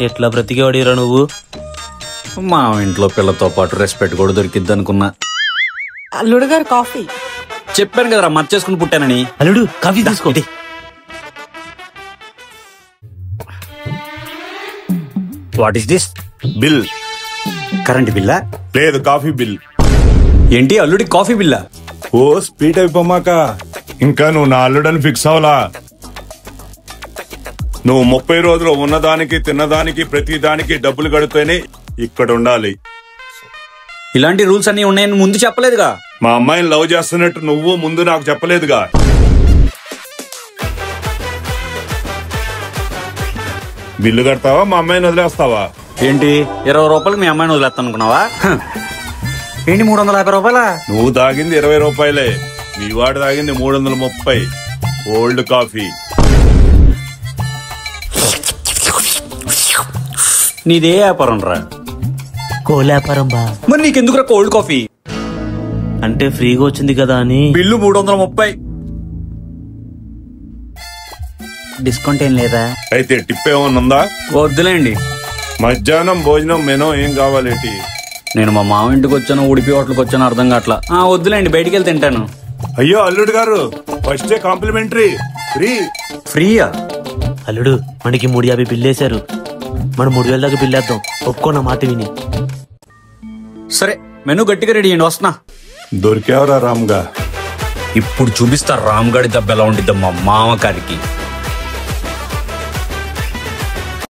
ఎట్లా బ్రతికేవాడిరా నువ్వు? మా ఇంట్లో పిల్లతో పాటు రెస్పెక్ట్ కూడా దొరికిద్ది అనుకున్నా. అల్లుడు గారు కాఫీ. చెప్పాను కదరా మర్చేసుకుని పుట్టానని. అల్లుడు కాఫీ తీసుకో. What is this? Bill. Current బిల్లా? లేదు, కాఫీ బిల్. ఏంటి అల్లుడి కాఫీ బిల్లా? ఓ స్పీడ్ అయిపోమాక, ఇంకా నువ్వు నా అల్లుడని ఫిక్స్ అవలా. నువ్వు 30 రోజులు ఉన్నదానికి తిన్నదానికి ప్రతి దానికి డబ్బులు కడితేనే ఇక్కడ ఉండాలి. ఇలాంటి రూల్స్ అన్ని ఉన్నాయని ముందు చెప్పలేదుగా. మా అమ్మాయిని లవ్ చేస్తున్నట్టు నువ్వు ముందు నాకు చెప్పలేదుగా. బిల్లు కడతావా, మా అమ్మాయిని వదిలేస్తావా? ఏంటి 20 రూపాయలకి మీ అమ్మాయిని వదిలేస్తాను అనుకున్నావా? ఏంటి 350 రూపాయలా? నువ్వు తాగింది 20 రూపాయలే, మీ వాడు తాగింది 330. Old coffee. నీదే వ్యాపారం రా. కోలాపారం బా. మరి నీకెందుకురా కోల్డ్ కాఫీ? అంటే ఫ్రీగా వచ్చింది కదా అని. బిల్లు 330. డిస్కౌంట్ ఏం లేదా? అయితే టిప్ ఏమన్నా ఉందా? వద్దులేండి. మధ్యాహ్నం భోజనం మెనూ ఏం కావాలేటి? నేను మా మామ ఇంటికి వచ్చాను, ఉడిపి హోటల్కి వచ్చాను, అర్థం కావట్లా. వద్దులేండి, బయటికి వెళ్ళి తింటాను. అయ్యో అల్లుడు గారు, ఫస్ట్ కాంప్లిమెంటరీ ఫ్రీ. ఫ్రీయా? అల్లుడు మనకి 350 బిల్లేశారు, మనం 3000 దాకా బిల్లేద్దాం. ఒప్పుకోన్న మాట విని. సరే, మెనూ గట్టిగా రెడీ అయ్యండి, వస్తున్నా. దొరికేవరా రామ్గా? ఇప్పుడు చూపిస్తా రామ్ గడి దెబ్బ ఎలా ఉండిద్దాం మా మామగారికి.